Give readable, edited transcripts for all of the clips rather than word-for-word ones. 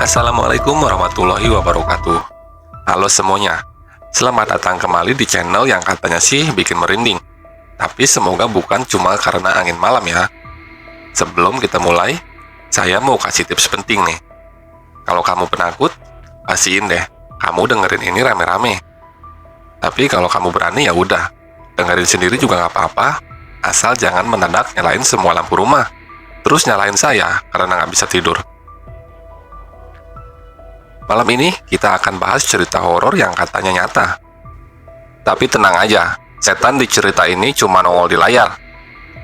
Assalamualaikum warahmatullahi wabarakatuh. Halo semuanya, selamat datang kembali di channel yang katanya sih bikin merinding. Tapi semoga bukan cuma karena angin malam ya. Sebelum kita mulai, saya mau kasih tips penting nih. Kalau kamu penakut, pastiin deh, kamu dengerin ini rame-rame. Tapi kalau kamu berani ya udah, dengerin sendiri juga nggak apa-apa, asal jangan mendadak nyalain semua lampu rumah. Terus nyalain saya karena nggak bisa tidur. Malam ini kita akan bahas cerita horor yang katanya nyata. Tapi tenang aja, setan di cerita ini cuma nongol di layar.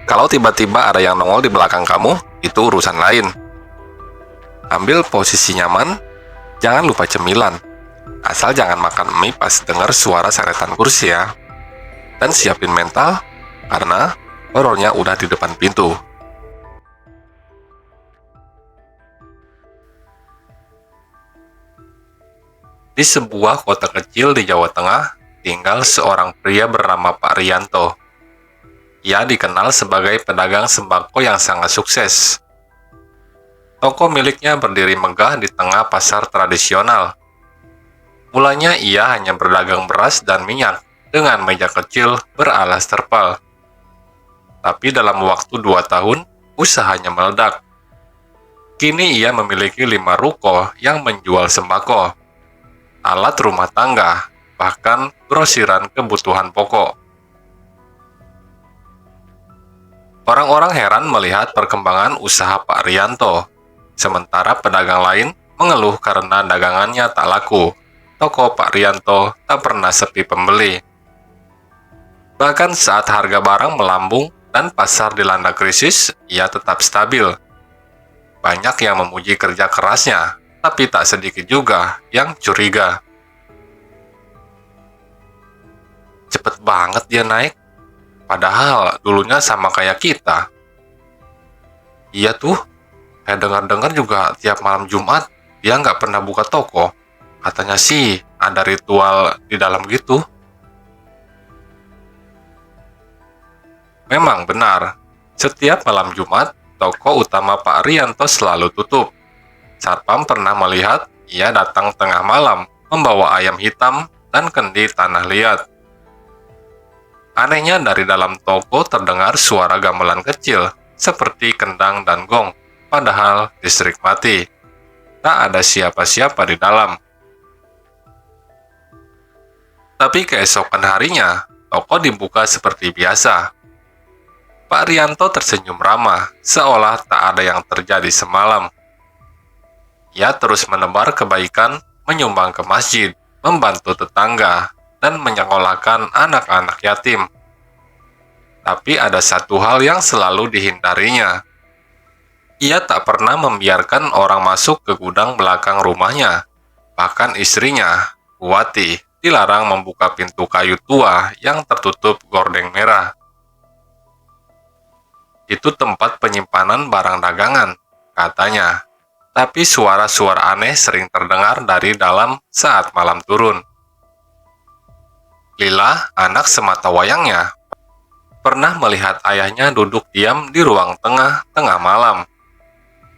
Kalau tiba-tiba ada yang nongol di belakang kamu, itu urusan lain. Ambil posisi nyaman, jangan lupa cemilan. Asal jangan makan mie pas dengar suara seretan kursi ya. Dan siapin mental, karena horornya udah di depan pintu. Di sebuah kota kecil di Jawa Tengah, tinggal seorang pria bernama Pak Rianto. Ia dikenal sebagai pedagang sembako yang sangat sukses. Toko miliknya berdiri megah di tengah pasar tradisional. Mulanya ia hanya berdagang beras dan minyak dengan meja kecil beralas terpal. Tapi dalam waktu 2 tahun, usahanya meledak. Kini ia memiliki 5 ruko yang menjual sembako, alat rumah tangga, bahkan grosiran kebutuhan pokok. Orang-orang heran melihat perkembangan usaha Pak Rianto, sementara pedagang lain mengeluh karena dagangannya tak laku. Toko Pak Rianto tak pernah sepi pembeli. Bahkan saat harga barang melambung dan pasar dilanda krisis, ia tetap stabil. Banyak yang memuji kerja kerasnya, tapi tak sedikit juga yang curiga. Cepet banget dia naik, padahal dulunya sama kayak kita. Iya tuh, saya dengar-dengar juga tiap malam Jumat dia nggak pernah buka toko. Katanya sih ada ritual di dalam gitu. Memang benar, setiap malam Jumat, toko utama Pak Rianto selalu tutup. Satpam pernah melihat ia datang tengah malam membawa ayam hitam dan kendi tanah liat. Anehnya dari dalam toko terdengar suara gamelan kecil seperti kendang dan gong, padahal listrik mati. Tak ada siapa-siapa di dalam. Tapi keesokan harinya, toko dibuka seperti biasa. Pak Rianto tersenyum ramah, seolah tak ada yang terjadi semalam. Ia terus menebar kebaikan, menyumbang ke masjid, membantu tetangga, dan menyekolahkan anak-anak yatim. Tapi ada satu hal yang selalu dihindarinya. Ia tak pernah membiarkan orang masuk ke gudang belakang rumahnya. Bahkan istrinya, Buati, dilarang membuka pintu kayu tua yang tertutup gordeng merah. Itu tempat penyimpanan barang dagangan, katanya. Tapi suara-suara aneh sering terdengar dari dalam saat malam turun. Lila, anak sematawayangnya, pernah melihat ayahnya duduk diam di ruang tengah malam.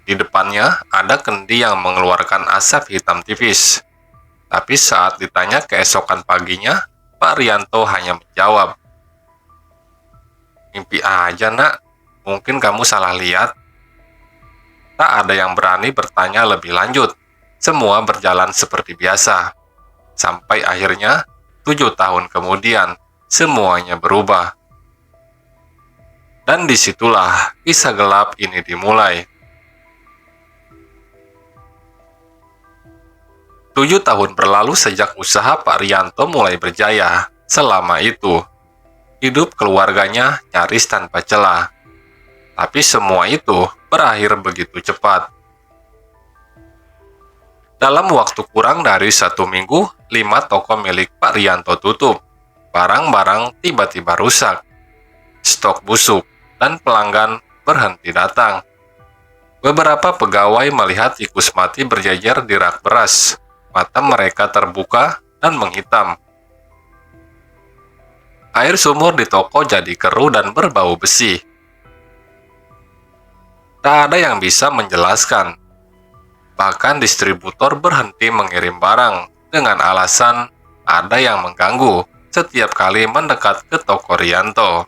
Di depannya ada kendi yang mengeluarkan asap hitam tipis. Tapi saat ditanya keesokan paginya, Pak Rianto hanya menjawab, "Mimpi aja nak, mungkin kamu salah lihat." Tak ada yang berani bertanya lebih lanjut. Semua berjalan seperti biasa. Sampai akhirnya, 7 tahun kemudian, semuanya berubah. Dan disitulah kisah gelap ini dimulai. 7 tahun berlalu sejak usaha Pak Rianto mulai berjaya. Selama itu, hidup keluarganya nyaris tanpa celah. Tapi semua itu berakhir begitu cepat. Dalam waktu kurang dari 1 minggu, 5 toko milik Pak Rianto tutup. Barang-barang tiba-tiba rusak, stok busuk, dan pelanggan berhenti datang. Beberapa pegawai melihat tikus mati berjejer di rak beras. Mata mereka terbuka dan menghitam. Air sumur di toko jadi keruh dan berbau besi. Tak ada yang bisa menjelaskan. Bahkan distributor berhenti mengirim barang dengan alasan ada yang mengganggu setiap kali mendekat ke toko Rianto.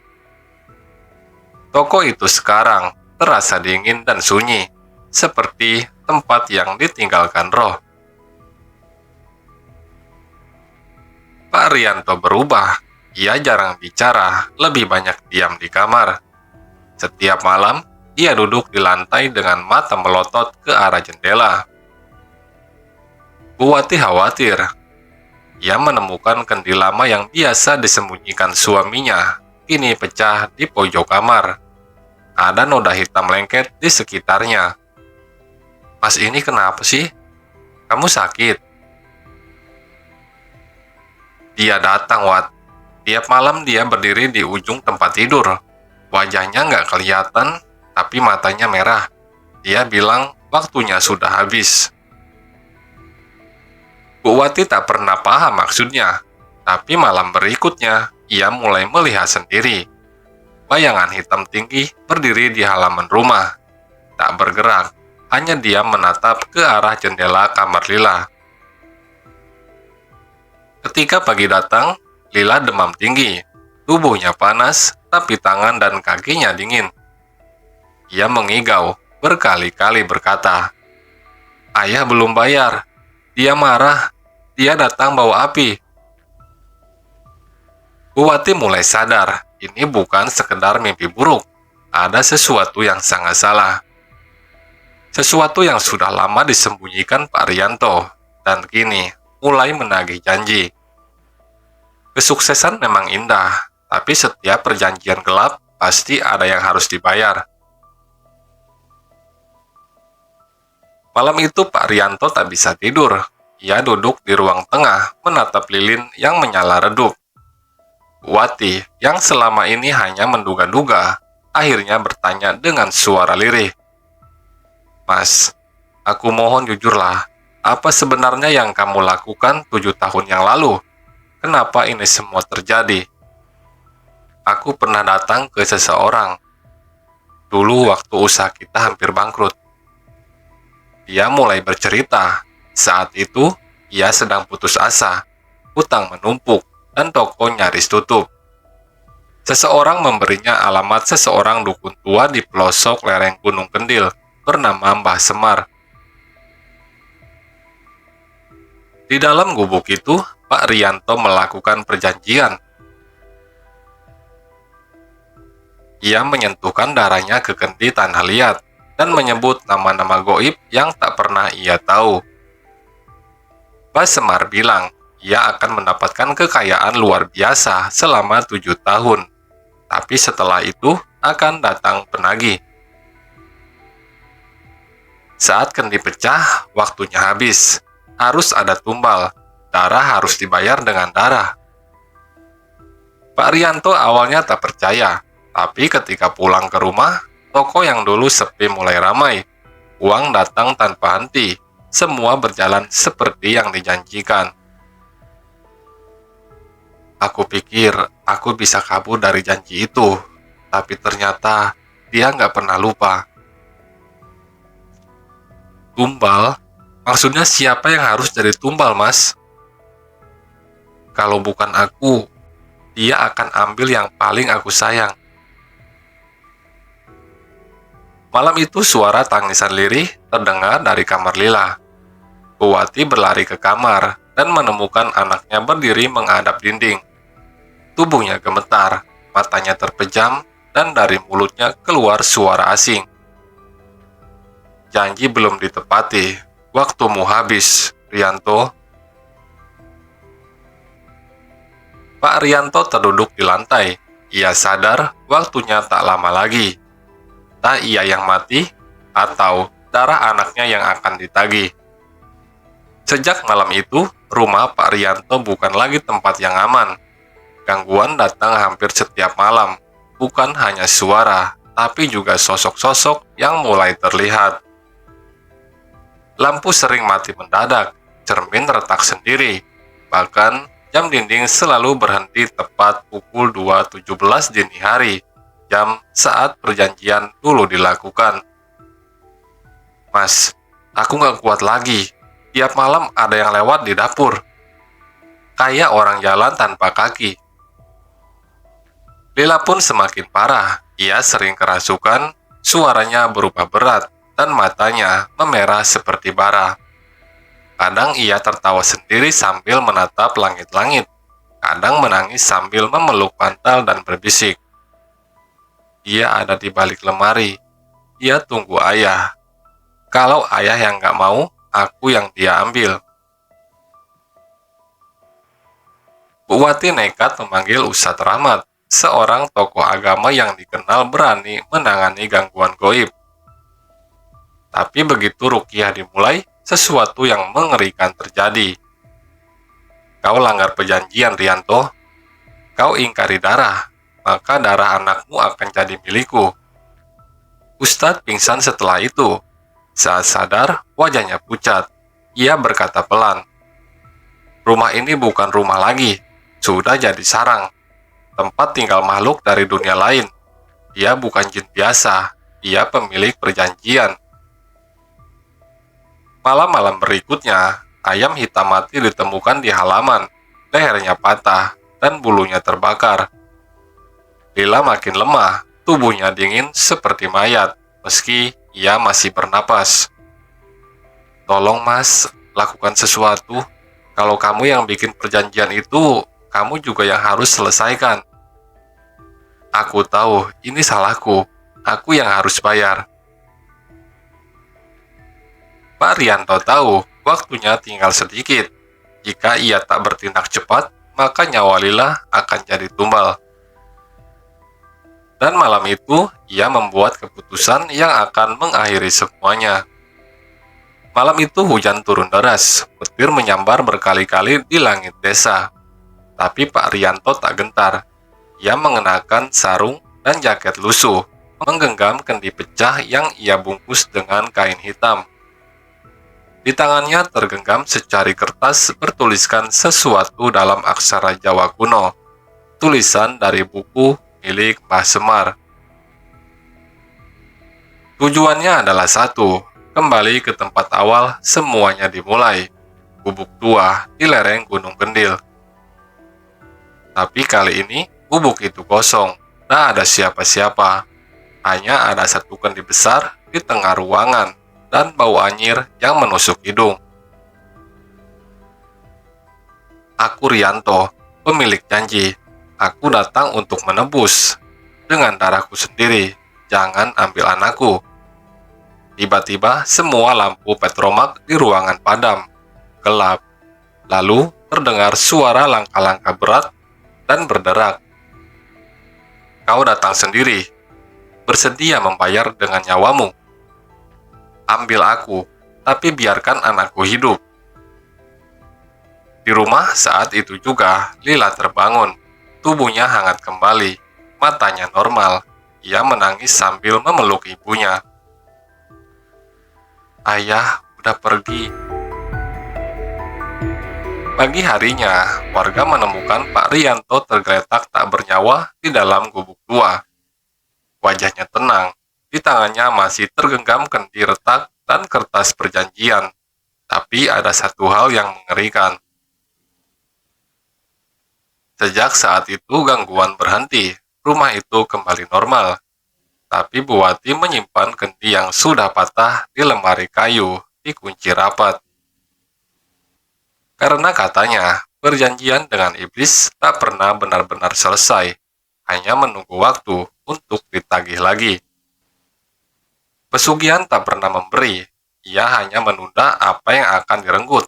Toko itu sekarang terasa dingin dan sunyi, seperti tempat yang ditinggalkan roh. Pak Rianto berubah. Ia jarang bicara, lebih banyak diam di kamar. Setiap malam, ia duduk di lantai dengan mata melotot ke arah jendela. Bu Wati khawatir. Ia menemukan kendi lama yang biasa disembunyikan suaminya, kini pecah di pojok kamar. Ada noda hitam lengket di sekitarnya. "Mas, ini kenapa sih? Kamu sakit?" Dia datang, Wat. Tiap malam dia berdiri di ujung tempat tidur. Wajahnya nggak kelihatan, tapi matanya merah. Dia bilang waktunya sudah habis. Bu Wati tak pernah paham maksudnya, tapi malam berikutnya ia mulai melihat sendiri. Bayangan hitam tinggi berdiri di halaman rumah. Tak bergerak, hanya diam menatap ke arah jendela kamar Lila. Ketika pagi datang, Lila demam tinggi. Tubuhnya panas, tapi tangan dan kakinya dingin. Ia mengigau, berkali-kali berkata, "Ayah belum bayar. Dia marah. Dia datang bawa api." Bu Wati mulai sadar, ini bukan sekedar mimpi buruk. Ada sesuatu yang sangat salah. Sesuatu yang sudah lama disembunyikan Pak Rianto, dan kini mulai menagih janji. Kesuksesan memang indah, tapi setiap perjanjian gelap pasti ada yang harus dibayar. Malam itu Pak Rianto tak bisa tidur. Ia duduk di ruang tengah menatap lilin yang menyala redup. Bu Wati, yang selama ini hanya menduga-duga, akhirnya bertanya dengan suara lirih, "Mas, aku mohon jujurlah, apa sebenarnya yang kamu lakukan 7 tahun yang lalu? Kenapa ini semua terjadi?" "Aku pernah datang ke seseorang. Dulu waktu usaha kita hampir bangkrut." Dia mulai bercerita. Saat itu, ia sedang putus asa, hutang menumpuk, dan toko nyaris tutup. Seseorang memberinya alamat seseorang dukun tua di pelosok lereng Gunung Kendil bernama Mbah Semar. Di dalam gubuk itu, Pak Rianto melakukan perjanjian. Ia menyentuhkan darahnya ke kendi tanah liat dan menyebut nama-nama goib yang tak pernah ia tahu. Mbah Semar bilang ia akan mendapatkan kekayaan luar biasa selama 7 tahun. Tapi setelah itu akan datang penagih. Saat kendi pecah, waktunya habis. Harus ada tumbal. Darah harus dibayar dengan darah. Pak Rianto awalnya tak percaya, tapi ketika pulang ke rumah, toko yang dulu sepi mulai ramai. Uang datang tanpa henti. Semua berjalan seperti yang dijanjikan. "Aku pikir aku bisa kabur dari janji itu, tapi ternyata dia nggak pernah lupa." "Tumbal? Maksudnya siapa yang harus jadi tumbal, Mas?" "Kalau bukan aku, dia akan ambil yang paling aku sayang." Malam itu suara tangisan lirih terdengar dari kamar Lila. Bu Wati berlari ke kamar dan menemukan anaknya berdiri menghadap dinding. Tubuhnya gemetar, matanya terpejam, dan dari mulutnya keluar suara asing. "Janji belum ditepati, waktumu habis, Rianto." Pak Rianto terduduk di lantai. Ia sadar waktunya tak lama lagi. Tak ia yang mati, atau darah anaknya yang akan ditagih. Sejak malam itu, rumah Pak Rianto bukan lagi tempat yang aman. Gangguan datang hampir setiap malam, bukan hanya suara, tapi juga sosok-sosok yang mulai terlihat. Lampu sering mati mendadak, cermin retak sendiri, bahkan jam dinding selalu berhenti tepat pukul 2.17 dini hari, jam saat perjanjian dulu dilakukan. "Mas, Aku nggak kuat lagi. Tiap malam ada yang lewat di dapur. Kayak orang jalan tanpa kaki. Lila pun semakin parah. Ia sering kerasukan, suaranya berubah berat, dan matanya memerah seperti bara. Kadang ia tertawa sendiri sambil menatap langit-langit. Kadang menangis sambil memeluk bantal dan berbisik. Dia ada di balik lemari. Dia tunggu ayah. Kalau ayah yang nggak mau, aku yang dia ambil. Bu Wati nekat memanggil Ustadz Rahmat, seorang tokoh agama yang dikenal berani menangani gangguan goib. Tapi begitu ruqyah dimulai, sesuatu yang mengerikan terjadi. Kau langgar perjanjian, Rianto. Kau ingkari darah, maka darah anakmu akan jadi milikku. Ustadz pingsan setelah itu. Saat sadar, wajahnya pucat. Ia berkata pelan, "Rumah ini bukan rumah lagi, sudah jadi sarang. Tempat tinggal makhluk dari dunia lain. Dia bukan jin biasa, dia pemilik perjanjian." Malam-malam berikutnya, ayam hitam mati ditemukan di halaman. Lehernya patah dan bulunya terbakar. Lila makin lemah, tubuhnya dingin seperti mayat, meski ia masih bernapas. "Tolong mas, lakukan sesuatu. Kalau kamu yang bikin perjanjian itu, kamu juga yang harus selesaikan." "Aku tahu, ini salahku. Aku yang harus bayar." Pak Rianto tahu, waktunya tinggal sedikit. Jika ia tak bertindak cepat, maka nyawa Lila akan jadi tumbal. Dan malam itu, ia membuat keputusan yang akan mengakhiri semuanya. Malam itu hujan turun deras, petir menyambar berkali-kali di langit desa. Tapi Pak Rianto tak gentar. Ia mengenakan sarung dan jaket lusuh, menggenggam kendi pecah yang ia bungkus dengan kain hitam. Di tangannya tergenggam secari kertas bertuliskan sesuatu dalam aksara Jawa kuno. Tulisan dari buku milik Mbah Semar. Tujuannya adalah satu, kembali ke tempat awal semuanya dimulai, gubuk tua di lereng Gunung Kendil. Tapi kali ini gubuk itu kosong, tak ada siapa-siapa. Hanya ada satu kendi besar di tengah ruangan dan bau anyir yang menusuk hidung. "Aku Rianto, pemilik janji. Aku datang untuk menebus. Dengan darahku sendiri, jangan ambil anakku." Tiba-tiba semua lampu petromak di ruangan padam, gelap. Lalu terdengar suara langkah-langkah berat dan berderak. "Kau datang sendiri, bersedia membayar dengan nyawamu. Ambil aku, tapi biarkan anakku hidup." Di rumah saat itu juga, Lila terbangun. Tubuhnya hangat kembali, matanya normal. Ia menangis sambil memeluk ibunya. "Ayah udah pergi." Pagi harinya, warga menemukan Pak Rianto tergeletak tak bernyawa di dalam gubuk tua. Wajahnya tenang, di tangannya masih tergenggam kendi retak dan kertas perjanjian. Tapi ada satu hal yang mengerikan. Sejak saat itu gangguan berhenti, rumah itu kembali normal. Tapi Bu Wati menyimpan kendi yang sudah patah di lemari kayu, dikunci rapat. Karena katanya, perjanjian dengan iblis tak pernah benar-benar selesai, hanya menunggu waktu untuk ditagih lagi. Pesugihan tak pernah memberi, ia hanya menunda apa yang akan direnggut.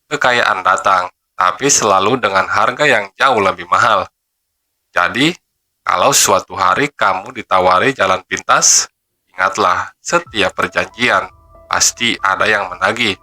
Kekayaan datang, tapi selalu dengan harga yang jauh lebih mahal. Jadi, kalau suatu hari kamu ditawari jalan pintas, ingatlah, setiap perjanjian pasti ada yang menagih.